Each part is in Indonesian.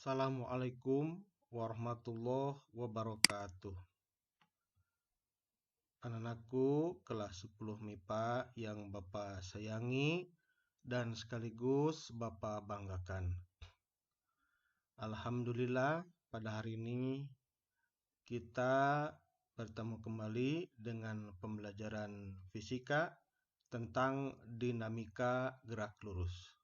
Assalamualaikum warahmatullahi wabarakatuh. Anak-anakku kelas 10 MIPA yang Bapak sayangi dan sekaligus Bapak banggakan. Alhamdulillah pada hari ini kita bertemu kembali dengan pembelajaran fisika tentang dinamika gerak lurus.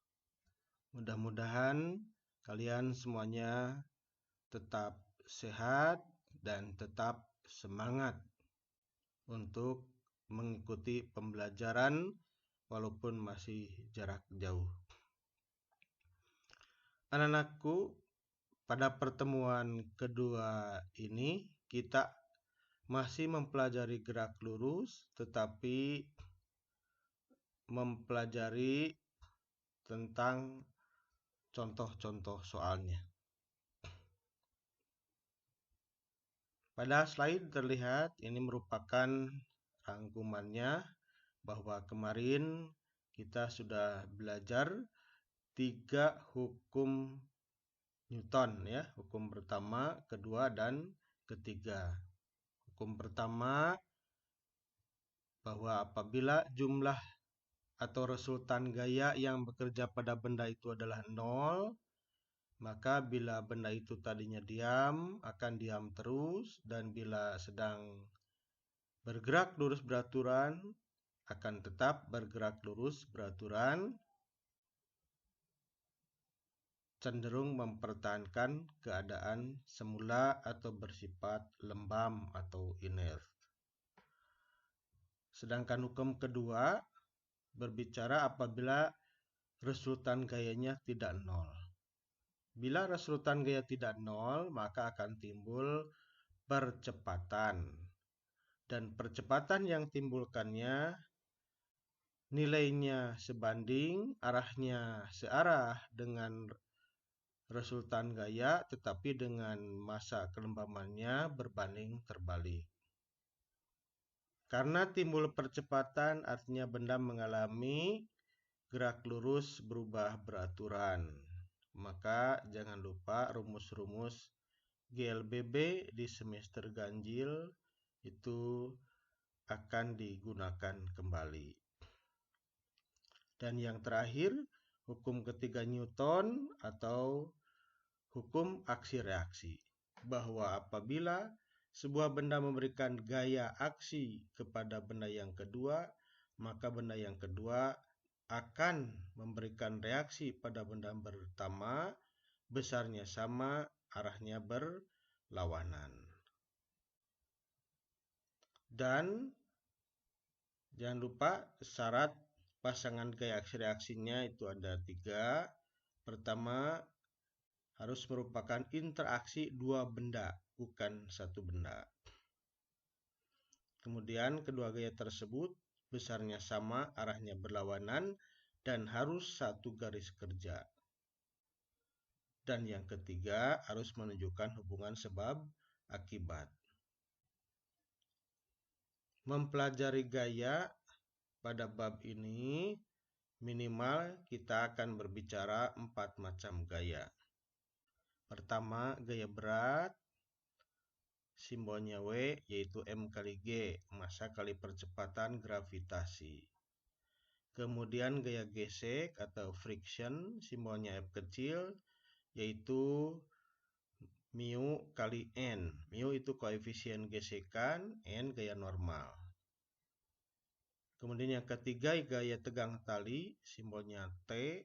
Mudah-mudahan kalian semuanya tetap sehat dan tetap semangat untuk mengikuti pembelajaran walaupun masih jarak jauh. Anak-anakku, pada pertemuan kedua ini kita masih mempelajari gerak lurus, tetapi mempelajari tentang contoh-contoh soalnya. Pada slide terlihat ini merupakan rangkumannya bahwa kemarin kita sudah belajar 3 hukum Newton ya, hukum pertama, kedua dan ketiga. Hukum pertama bahwa apabila jumlah atau resultan gaya yang bekerja pada benda itu adalah 0, maka bila benda itu tadinya diam, akan diam terus, dan bila sedang bergerak lurus beraturan, akan tetap bergerak lurus beraturan, cenderung mempertahankan keadaan semula atau bersifat lembam atau inert. Sedangkan hukum kedua berbicara apabila resultan gayanya tidak 0. Bila resultan gaya tidak 0, maka akan timbul percepatan. Dan percepatan yang timbulkannya nilainya sebanding, arahnya searah dengan resultan gaya, tetapi dengan masa kelembamannya berbanding terbalik. Karena timbul percepatan artinya benda mengalami gerak lurus berubah beraturan. Maka jangan lupa rumus-rumus GLBB di semester ganjil itu akan digunakan kembali. Dan yang terakhir, hukum ketiga Newton atau hukum aksi reaksi, bahwa apabila sebuah benda memberikan gaya aksi kepada benda yang kedua, maka benda yang kedua akan memberikan reaksi pada benda pertama, besarnya sama, arahnya berlawanan. Dan jangan lupa syarat pasangan gaya aksi reaksinya itu ada 3. Pertama, harus merupakan interaksi 2 benda, bukan 1 benda. Kemudian kedua gaya tersebut besarnya sama, arahnya berlawanan, dan harus 1 garis kerja. Dan yang ketiga harus menunjukkan hubungan sebab akibat. Mempelajari gaya pada bab ini minimal kita akan berbicara 4 macam gaya. Pertama, gaya berat, simbolnya W, yaitu M kali G, massa kali percepatan gravitasi. Kemudian gaya gesek atau friction, simbolnya F kecil, yaitu mu kali N. Mu itu koefisien gesekan, N gaya normal. Kemudian yang ketiga gaya tegang tali, simbolnya T.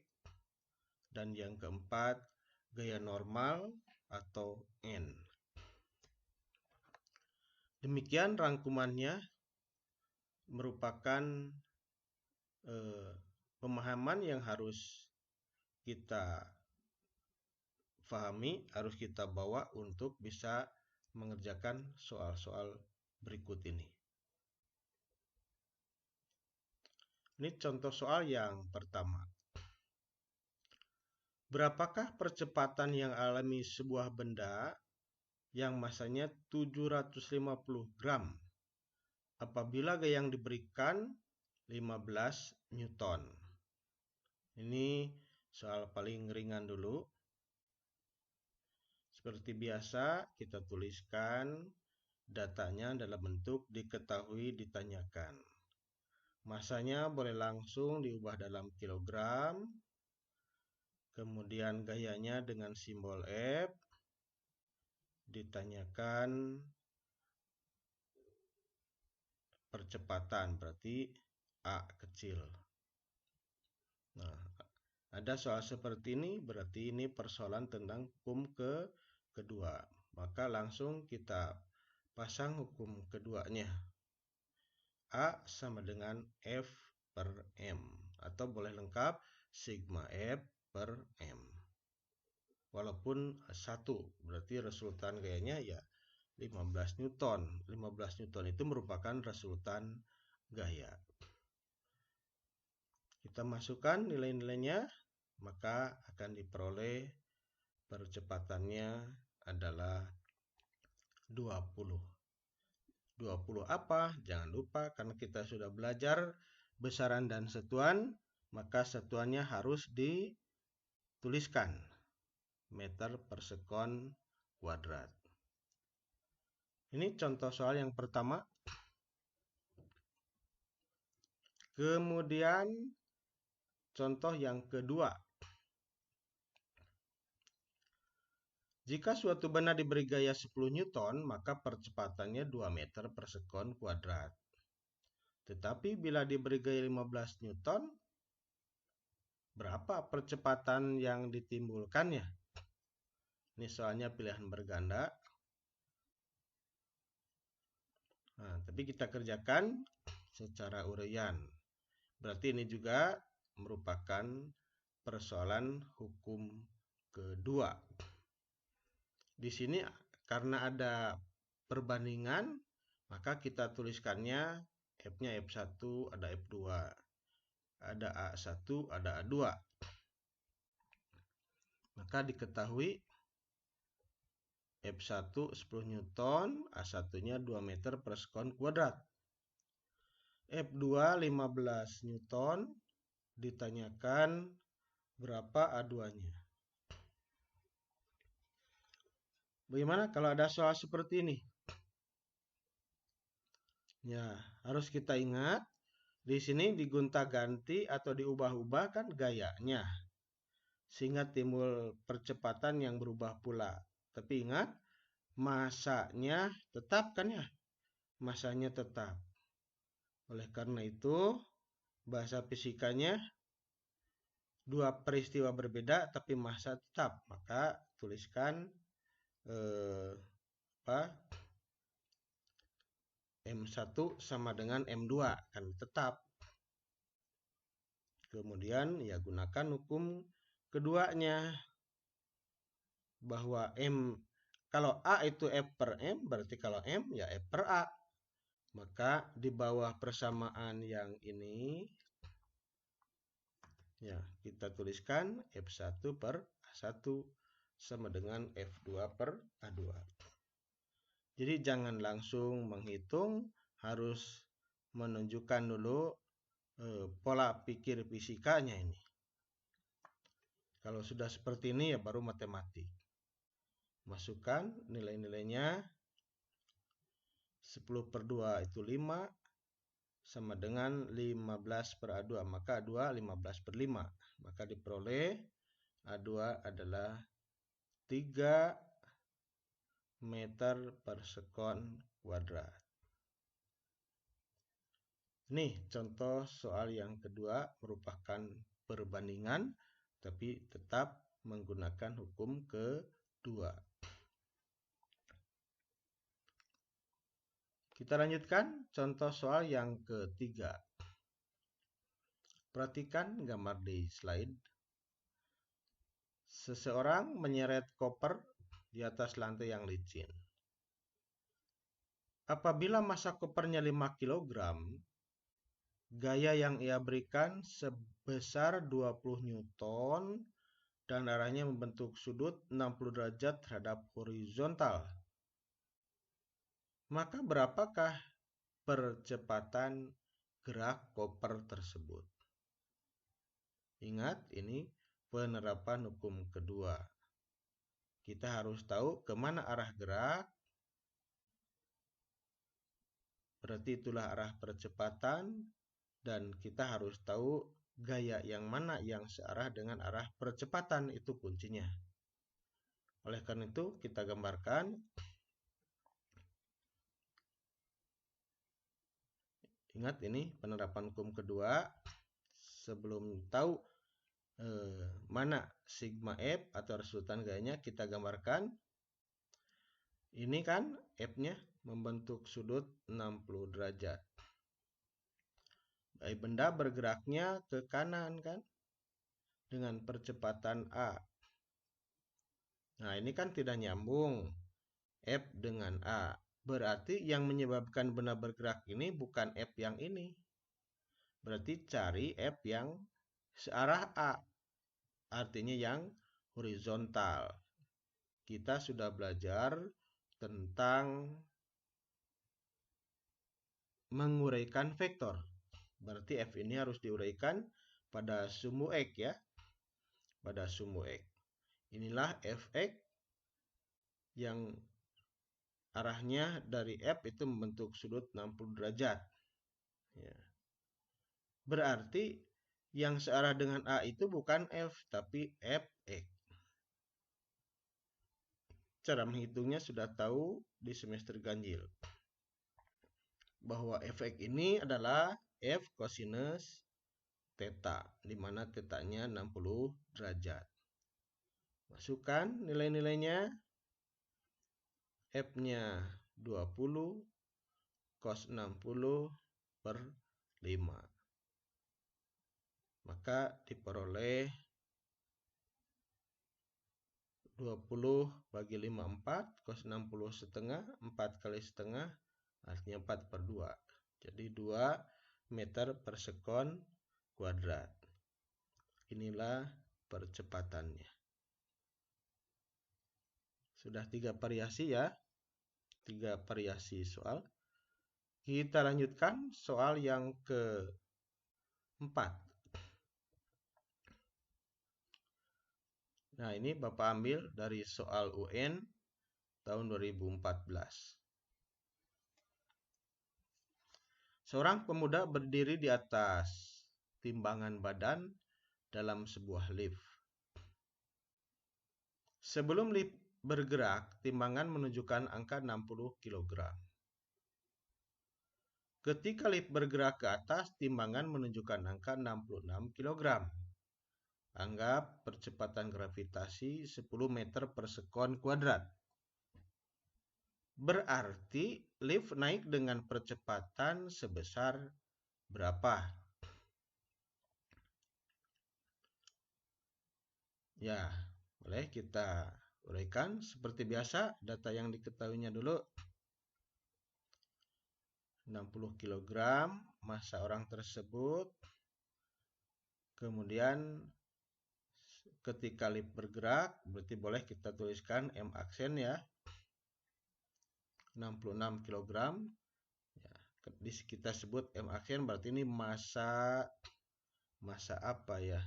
Dan yang keempat gaya normal atau N. Demikian rangkumannya, merupakan pemahaman yang harus kita pahami, harus kita bawa untuk bisa mengerjakan soal-soal berikut ini. Ini contoh soal yang pertama. Berapakah percepatan yang alami sebuah benda yang masanya 750 gram apabila gaya yang diberikan 15 Newton? Ini soal paling ringan dulu. Seperti biasa, kita tuliskan datanya dalam bentuk diketahui ditanyakan. Masanya boleh langsung diubah dalam kilogram, kemudian gayanya dengan simbol F, ditanyakan percepatan, berarti A kecil. Nah, ada soal seperti ini, berarti ini persoalan tentang hukum kedua. Maka langsung kita pasang hukum keduanya. A sama dengan F per M. Atau boleh lengkap, sigma F per M. Walaupun 1, berarti resultan gayanya ya 15 Newton. 15 Newton itu merupakan resultan gaya. Kita masukkan nilai-nilainya, maka akan diperoleh percepatannya adalah 20. 20 apa? Jangan lupa, karena kita sudah belajar besaran dan satuan, maka satuannya harus dituliskan. Meter per sekon kuadrat. Ini contoh soal yang pertama. Kemudian contoh yang kedua. Jika suatu benda diberi gaya 10 Newton, maka percepatannya 2 meter per sekon kuadrat. Tetapi bila diberi gaya 15 Newton, berapa percepatan yang ditimbulkannya? Ini soalnya pilihan berganda. Nah, tapi kita kerjakan secara uraian. Berarti ini juga merupakan persoalan hukum kedua. Di sini karena ada perbandingan, maka kita tuliskannya F-nya F1, ada F2, ada A1, ada A2. Maka diketahui F1 10 Newton, A1-nya 2 meter per sekon kuadrat. F2 15 Newton, ditanyakan berapa A2-nya. Bagaimana kalau ada soal seperti ini? Ya, harus kita ingat, di sini digonta-ganti atau diubah-ubah kan gayanya, sehingga timbul percepatan yang berubah pula. Tapi ingat, masanya tetap kan ya? Masanya tetap. Oleh karena itu, bahasa fisikanya dua peristiwa berbeda tapi massa tetap. Maka tuliskan M1 sama dengan M2 kan tetap. Kemudian ya gunakan hukum keduanya, bahwa kalau A itu F per M, berarti kalau M ya F per A. Maka di bawah persamaan yang ini ya kita tuliskan F1 per A1 sama dengan F2 per A2. Jadi jangan langsung menghitung, harus menunjukkan dulu pola pikir fisikanya ini. Kalau sudah seperti ini ya baru matematik. Masukkan nilai-nilainya. 10 per 2 itu 5 sama dengan 15 per A2. Maka A2 15 per 5. Maka diperoleh A2 adalah 3 meter per sekon kuadrat. Nih contoh soal yang kedua merupakan perbandingan tapi tetap menggunakan hukum kedua. Kita lanjutkan contoh soal yang ketiga. Perhatikan gambar di slide. Seseorang menyeret koper di atas lantai yang licin. Apabila massa kopernya 5 kg, gaya yang ia berikan sebesar 20 Newton dan arahnya membentuk sudut 60 derajat terhadap horizontal. Maka berapakah percepatan gerak koper tersebut? Ingat, ini penerapan hukum kedua. kita harus tahu kemana arah gerak, berarti itulah arah percepatan, dan kita harus tahu gaya yang mana yang searah dengan arah percepatan, itu kuncinya. Oleh karena itu, kita gambarkan. Ingat, ini penerapan hukum kedua. Sebelum tahu mana sigma F atau resultan gayanya, kita gambarkan. Ini kan F-nya membentuk sudut 60 derajat. Benda bergeraknya ke kanan kan, dengan percepatan A. Nah, ini kan tidak nyambung F dengan A. Berarti yang menyebabkan benda bergerak ini bukan F yang ini. Berarti cari F yang searah A. Artinya yang horizontal. Kita sudah belajar tentang menguraikan vektor. Berarti F ini harus diuraikan pada sumbu X ya. Pada sumbu X. Inilah Fx yang arahnya dari F itu membentuk sudut 60 derajat. Ya. Berarti yang searah dengan A itu bukan F, tapi Fx. Cara menghitungnya sudah tahu di semester ganjil. Bahwa Fx ini adalah F kosinus theta, di mana tetanya 60 derajat. Masukkan nilai-nilainya. F-nya 20 cos 60 per 5. Maka diperoleh 20 bagi 5, 4. Cos 60 setengah, 4 kali setengah, artinya 4 per 2. Jadi 2 meter per sekon kuadrat. Inilah percepatannya. Sudah 3 variasi ya. 3 variasi soal. Kita lanjutkan soal yang keempat. Nah, ini Bapak ambil dari soal UN tahun 2014. Seorang pemuda berdiri di atas timbangan badan dalam sebuah lift. Sebelum lift bergerak, timbangan menunjukkan angka 60 kg. Ketika lift bergerak ke atas, timbangan menunjukkan angka 66 kg. Anggap percepatan gravitasi 10 meter per sekon kuadrat. Berarti lift naik dengan percepatan sebesar berapa? Ya, boleh kita uraikan seperti biasa data yang diketahuinya dulu. 60 kg massa orang tersebut. Kemudian ketika lift bergerak, berarti boleh kita tuliskan M aksen ya. 66 kg. Ya, kita sebut M aksen berarti ini massa apa ya?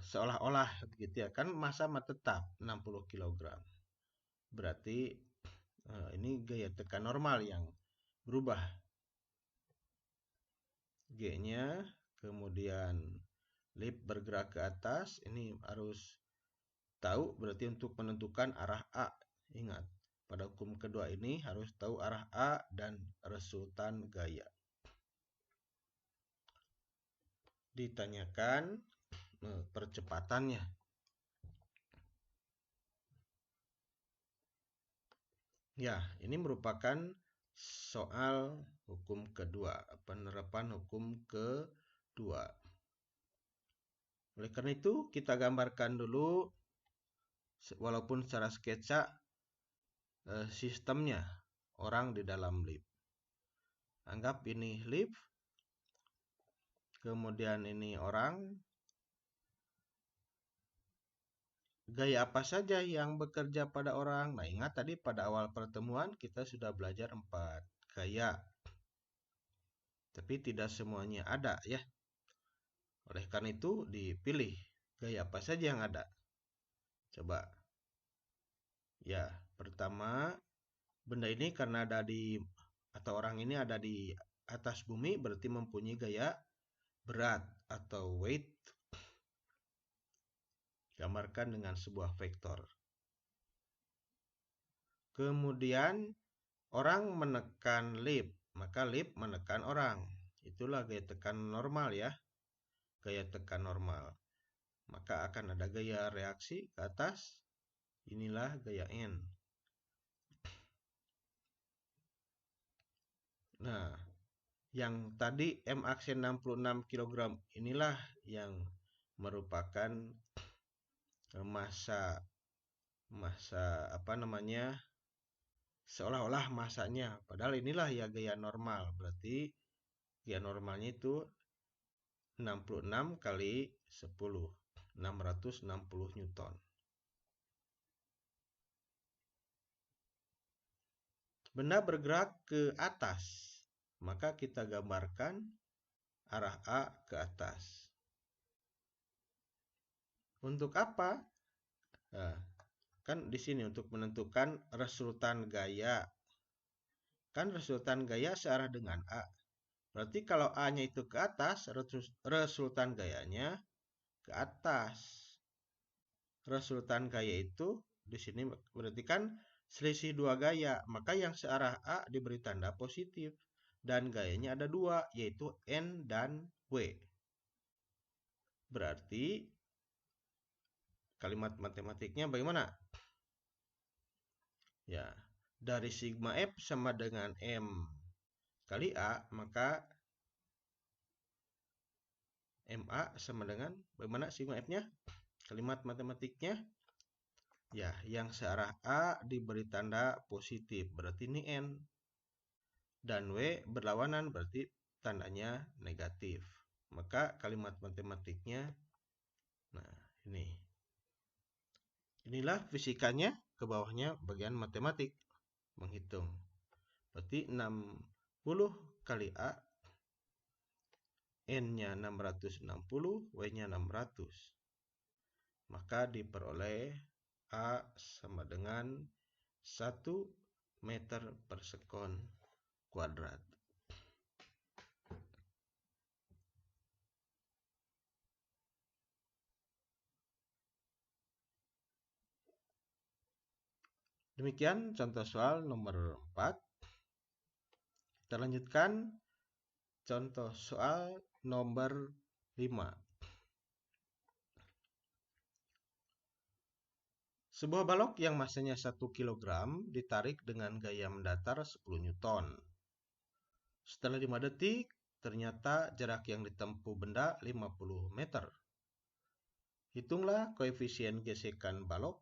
Seolah-olah gitu ya. Kan massa tetap 60 kg. Berarti ini gaya tekan normal yang berubah. G-nya, kemudian lift bergerak ke atas, ini harus tahu berarti untuk menentukan arah A. Ingat, pada hukum kedua ini harus tahu arah A dan resultan gaya. Ditanyakan percepatannya. Ya, ini merupakan soal hukum kedua, penerapan hukum kedua. Oleh karena itu, kita gambarkan dulu, walaupun secara sketsa, sistemnya orang di dalam lift. Anggap ini lift, kemudian ini orang. Gaya apa saja yang bekerja pada orang? Nah, ingat tadi pada awal pertemuan kita sudah belajar 4 gaya. Tapi tidak semuanya ada ya. Oleh karena itu dipilih gaya apa saja yang ada. Coba Ya, pertama, benda ini karena ada di atau orang ini ada di atas bumi berarti mempunyai gaya berat atau weight, gambarkan dengan sebuah vektor. Kemudian orang menekan lift, maka lift menekan orang. Itulah gaya tekan normal ya, gaya tekan normal. Maka akan ada gaya reaksi ke atas, inilah gaya N. Nah, yang tadi M aksen 66 kg inilah yang merupakan massa apa namanya, seolah-olah masanya, padahal inilah ya gaya normal. Berarti gaya normalnya itu 66 kali 10, 660 Newton. Benda bergerak ke atas, maka kita gambarkan arah A ke atas. Untuk apa? Nah, kan di sini untuk menentukan resultan gaya. Kan resultan gaya searah dengan A. Berarti kalau A-nya itu ke atas, resultan gayanya ke atas. Resultan gaya itu di sini berarti kan selisih dua gaya, maka yang searah A diberi tanda positif dan gayanya ada dua, yaitu N dan W. Berarti kalimat matematiknya bagaimana? Ya, dari sigma F sama dengan M kali A, maka MA sama dengan bagaimana sigma F-nya? Kalimat matematiknya, ya, yang searah A diberi tanda positif, berarti ini N. Dan W berlawanan, berarti tandanya negatif. Maka kalimat matematiknya, nah ini. Inilah fisikanya, ke bawahnya bagian matematik, menghitung. Berarti 60 kali A, N-nya 660, W-nya 600. Maka diperoleh A sama dengan 1 meter per sekon kuadrat. Demikian contoh soal nomor 4. Kita lanjutkan contoh soal nomor 5. Sebuah balok yang masanya 1 kg ditarik dengan gaya mendatar 10 Newton. Setelah 5 detik, ternyata jarak yang ditempuh benda 50 meter. Hitunglah koefisien gesekan balok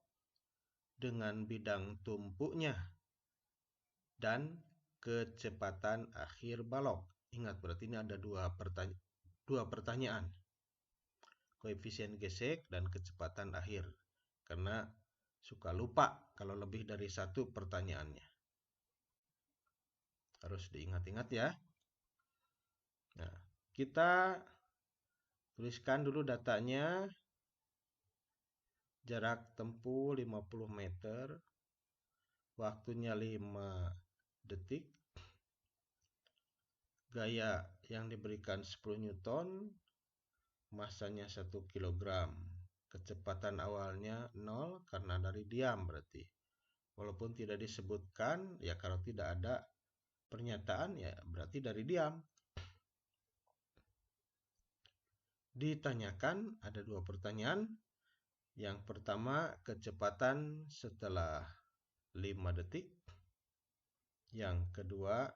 dengan bidang tumpuknya dan kecepatan akhir balok. Ingat, berarti ini ada dua pertanyaan. Koefisien gesek dan kecepatan akhir. Karena suka lupa kalau lebih dari satu pertanyaannya. Harus diingat-ingat ya. Nah, kita tuliskan dulu datanya. Jarak tempuh 50 meter. Waktunya 5 detik. Gaya yang diberikan 10 Newton. Masanya 1 kg. Kecepatan awalnya 0 karena dari diam berarti. Walaupun tidak disebutkan, ya kalau tidak ada pernyataan ya berarti dari diam. Ditanyakan ada dua pertanyaan. Yang pertama, kecepatan setelah 5 detik. Yang kedua,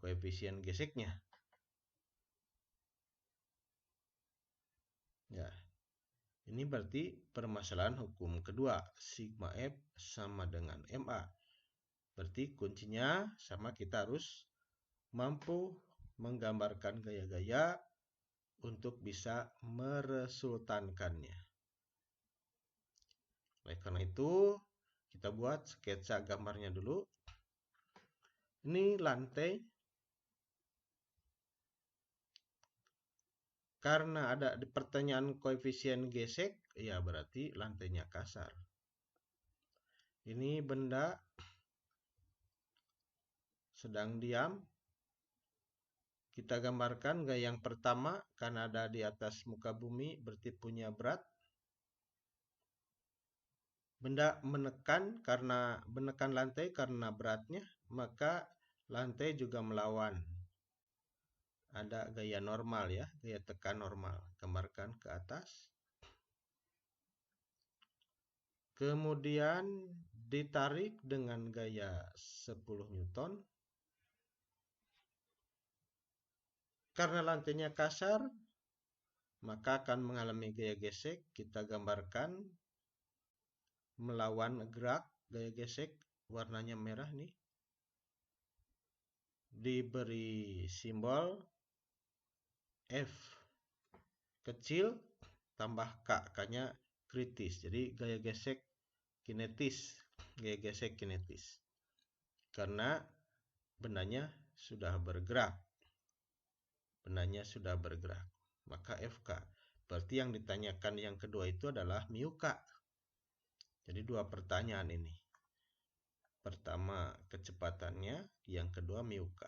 koefisien geseknya. Ya, ini berarti permasalahan hukum kedua, sigma F sama dengan MA. Berarti kuncinya sama, kita harus mampu menggambarkan gaya-gaya untuk bisa meresultankannya. Oleh karena itu, kita buat sketsa gambarnya dulu. Ini lantai. Karena ada di pertanyaan koefisien gesek, ya berarti lantainya kasar. Ini benda sedang diam. Kita gambarkan gaya yang pertama, karena ada di atas muka bumi, berarti punya berat. Benda menekan lantai karena beratnya, maka lantai juga melawan. Ada gaya normal ya, gaya tekan normal. Gambarkan ke atas. Kemudian ditarik dengan gaya 10 Newton. Karena lantainya kasar, maka akan mengalami gaya gesek. Kita gambarkan melawan gerak gaya gesek, warnanya merah nih. Diberi simbol F kecil tambah K, K-nya kritis. Jadi gaya gesek kinetis, gaya gesek kinetis. Karena bendanya sudah bergerak. Maka FK. Berarti yang ditanyakan yang kedua itu adalah mu K. Jadi dua pertanyaan ini. Pertama kecepatannya, yang kedua mu K.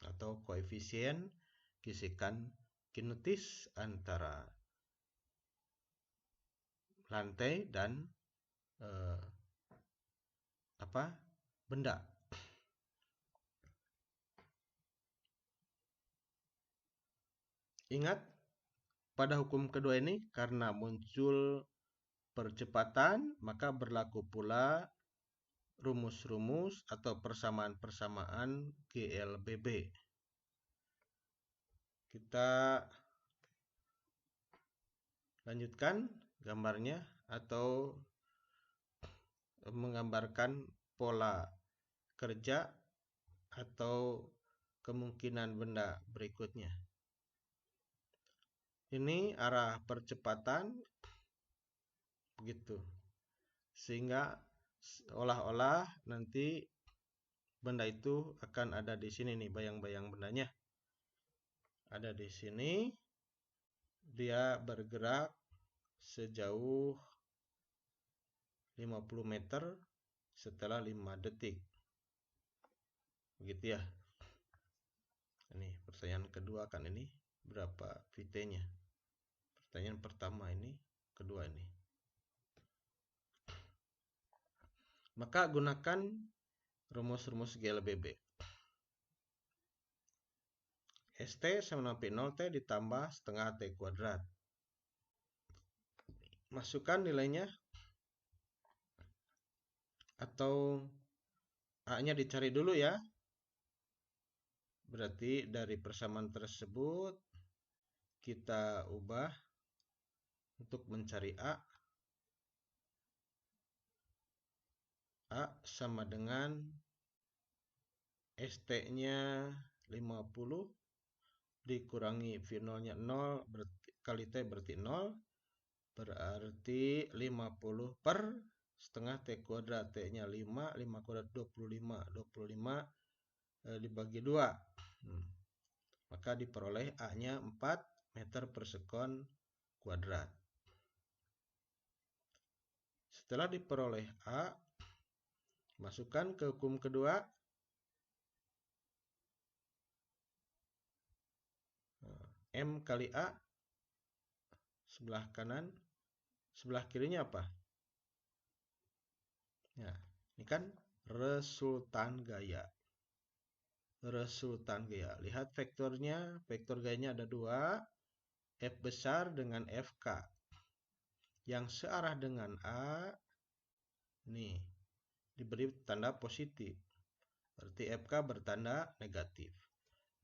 Atau koefisien gesekan kinetis antara lantai dan benda. Ingat, pada hukum kedua ini karena muncul percepatan, maka berlaku pula rumus-rumus atau persamaan-persamaan GLBB. Kita lanjutkan gambarnya atau menggambarkan pola kerja atau kemungkinan benda berikutnya. Ini arah percepatan begitu. Sehingga seolah-olah nanti benda itu akan ada di sini nih, bayang-bayang bendanya. Ada di sini. Dia bergerak sejauh 50 meter setelah 5 detik. Begitu ya. Ini pertanyaan kedua kan ini berapa VT-nya? Pertanyaan pertama ini, kedua ini. Maka gunakan rumus-rumus GLBB. ST sama dengan 0T ditambah setengah T kuadrat. Masukkan nilainya atau A-nya dicari dulu ya. Berarti dari persamaan tersebut kita ubah untuk mencari A. A sama dengan ST-nya 50 dikurangi V0-nya 0 kali T berarti 0. Berarti 50 per setengah T kuadrat. T-nya 5, 5 kuadrat 25. 25 dibagi 2. Maka diperoleh A-nya 4 meter per sekon kuadrat. Setelah diperoleh A, masukkan ke hukum kedua. M kali A, sebelah kanan, sebelah kirinya apa? Ya, ini kan resultan gaya. Lihat vektornya, vektor gayanya ada 2, F besar dengan FK. Yang searah dengan A, nih, diberi tanda positif. Berarti FK bertanda negatif.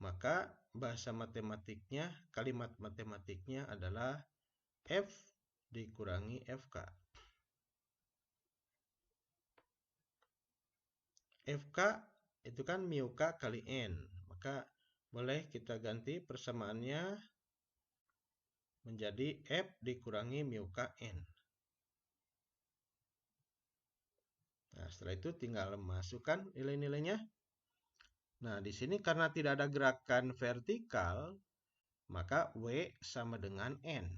Maka bahasa matematiknya, kalimat matematiknya adalah F dikurangi FK. FK itu kan mu K kali N. Maka boleh kita ganti persamaannya menjadi F dikurangi mu K N. Nah, setelah itu tinggal masukkan nilai-nilainya. Nah, di sini karena tidak ada gerakan vertikal, maka W sama dengan N.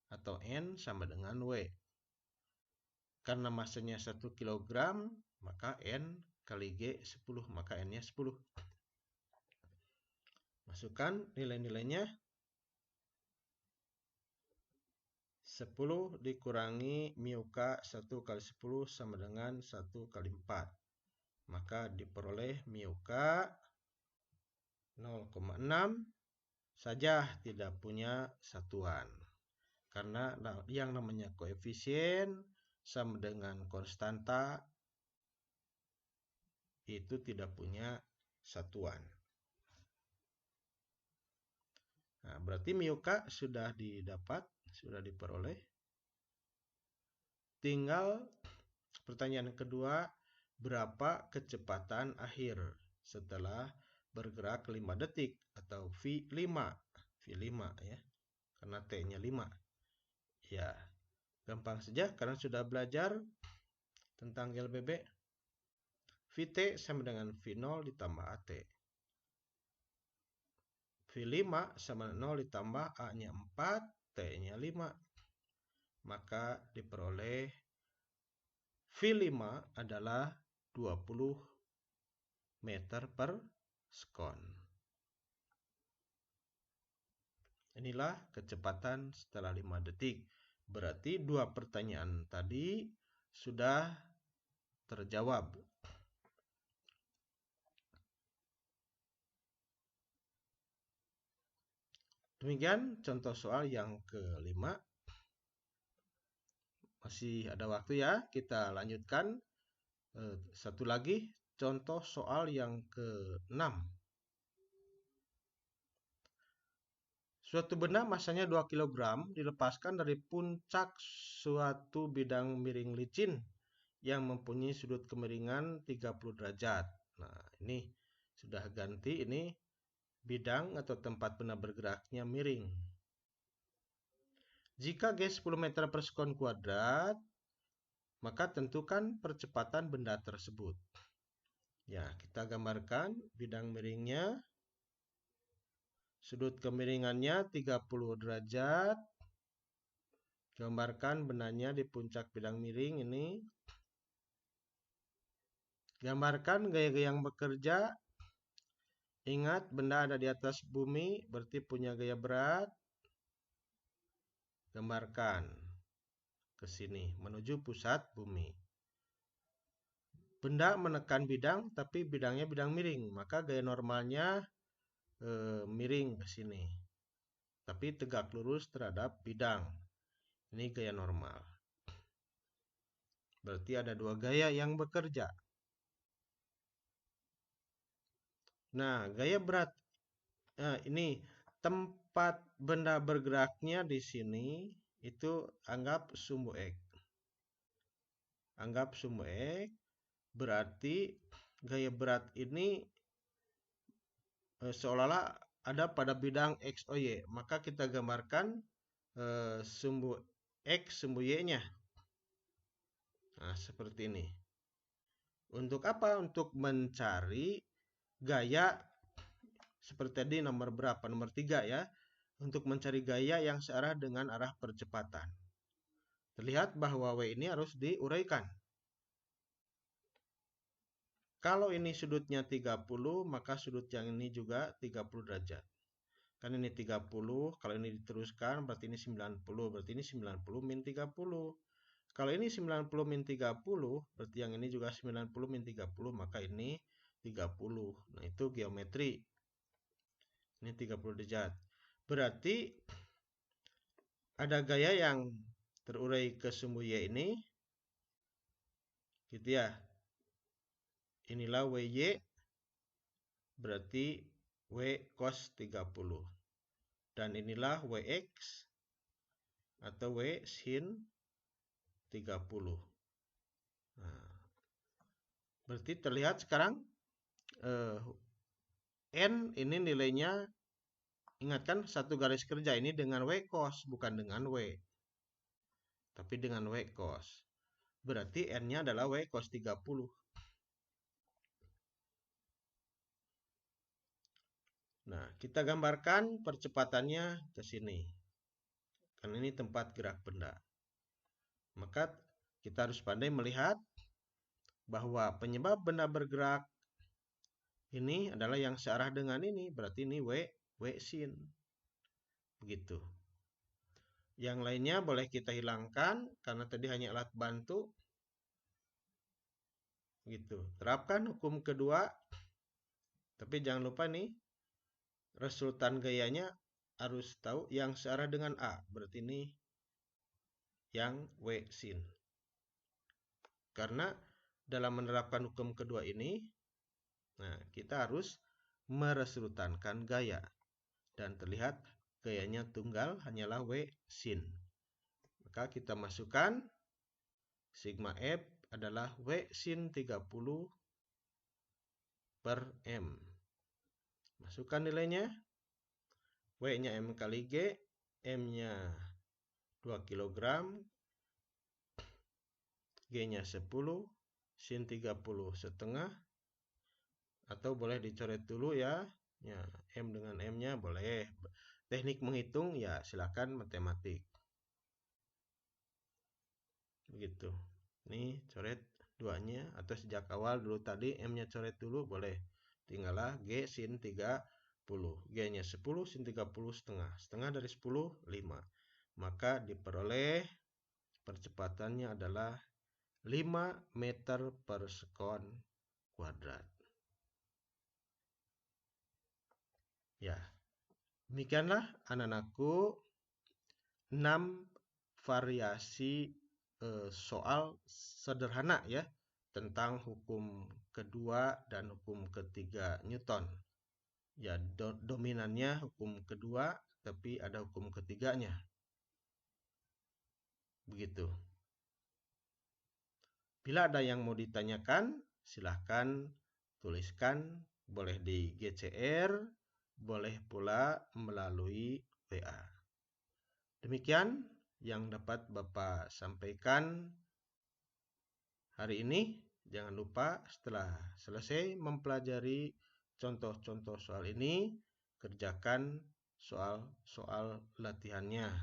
Atau N sama dengan W. Karena masanya 1 kg, maka N kali G 10, maka N-nya 10. Masukkan nilai-nilainya. 10 dikurangi mu K 1 kali 10 sama dengan 1 kali 4. Maka diperoleh mu K 0,6 saja, tidak punya satuan. Karena yang namanya koefisien sama dengan konstanta itu tidak punya satuan. Nah, berarti mu K sudah didapat, sudah diperoleh. Tinggal pertanyaan kedua, berapa kecepatan akhir setelah bergerak 5 detik atau V5. V5 ya. Karena T-nya 5. Ya, gampang saja karena sudah belajar tentang LBB. Vt sama dengan V0 ditambah At. V5 sama 0 ditambah A-nya 4, T-nya 5. Maka diperoleh V5 adalah 20 meter per sekon. Inilah kecepatan setelah 5 detik. Berarti 2 pertanyaan tadi sudah terjawab. Demikian contoh soal yang kelima. Masih ada waktu ya, kita lanjutkan. Satu lagi, contoh soal yang ke-6. Suatu benda masanya 2 kg dilepaskan dari puncak suatu bidang miring licin yang mempunyai sudut kemiringan 30 derajat. Nah, ini sudah ganti, ini bidang atau tempat benda bergeraknya miring. Jika G 10 meter per sekon kuadrat, maka tentukan percepatan benda tersebut. Ya, kita gambarkan bidang miringnya. Sudut kemiringannya 30 derajat. Gambarkan bendanya di puncak bidang miring ini. Gambarkan gaya-gaya yang bekerja. Ingat, benda ada di atas bumi, berarti punya gaya berat. Gambarkan ke sini, menuju pusat bumi. Benda menekan bidang, tapi bidangnya bidang miring. Maka gaya normalnya miring ke sini. Tapi tegak lurus terhadap bidang. Ini gaya normal. Berarti ada 2 gaya yang bekerja. Nah, gaya berat. Nah, ini tempat benda bergeraknya di sini itu anggap sumbu X. Anggap sumbu X, berarti gaya berat ini seolah-olah ada pada bidang X, O, Y. Maka kita gambarkan sumbu X, sumbu Y-nya. Nah, seperti ini. Untuk apa? Untuk mencari gaya seperti tadi nomor berapa? Nomor 3 ya. Untuk mencari gaya yang searah dengan arah percepatan. Terlihat bahwa W ini harus diuraikan. Kalau ini sudutnya 30, maka sudut yang ini juga 30 derajat. Kan ini 30, kalau ini diteruskan berarti ini 90, berarti ini 90 min 30. Kalau ini 90 min 30, berarti yang ini juga 90 min 30, maka ini 30. Nah, itu geometri. Ini 30 derajat. Berarti ada gaya yang terurai ke sumbu Y ini. Gitu ya. Inilah WY. Berarti W cos 30. Dan inilah WX atau W sin 30. Nah, berarti terlihat sekarang N ini nilainya, ingatkan satu garis kerja ini dengan W cos, bukan dengan W. Tapi dengan W cos. Berarti N-nya adalah W cos 30. Nah, kita gambarkan percepatannya ke sini. Karena ini tempat gerak benda. Maka kita harus pandai melihat bahwa penyebab benda bergerak ini adalah yang searah dengan ini, berarti ini W sin. Begitu. Yang lainnya boleh kita hilangkan karena tadi hanya alat bantu. Gitu. Terapkan hukum kedua. Tapi jangan lupa nih, resultan gayanya harus tahu yang searah dengan A. Berarti ini yang W sin. Karena dalam menerapkan hukum kedua ini, nah, kita harus meresultankan gaya. Dan terlihat gayanya tunggal hanyalah W sin. Maka kita masukkan sigma F adalah W sin 30 per M. Masukkan nilainya. W-nya M kali G. M-nya 2 kg. G-nya 10. Sin 30 setengah. Atau boleh dicoret dulu ya. Ya, M dengan M-nya boleh. Teknik menghitung ya silakan matematik. Begitu. Ini coret duanya atau sejak awal dulu tadi M-nya coret dulu boleh. Tinggallah G sin 30. G-nya 10 sin 30 setengah. Setengah dari 10 5. Maka diperoleh percepatannya adalah 5 meter per sekon kuadrat. Ya. Demikianlah anak-anakku 6 variasi soal sederhana ya tentang hukum kedua dan hukum ketiga Newton. Ya, dominannya hukum kedua, tapi ada hukum ketiganya. Begitu. Bila ada yang mau ditanyakan, silahkan tuliskan, boleh di GCR, boleh pula melalui WA. Demikian yang dapat Bapak sampaikan hari ini. Jangan lupa setelah selesai mempelajari contoh-contoh soal ini, kerjakan soal-soal latihannya.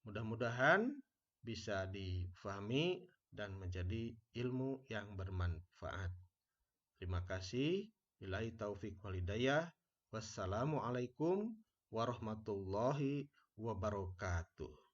Mudah-mudahan bisa difahami dan menjadi ilmu yang bermanfaat. Terima kasih. Billahi taufik wal hidayah. Wassalamualaikum warahmatullahi wabarakatuh.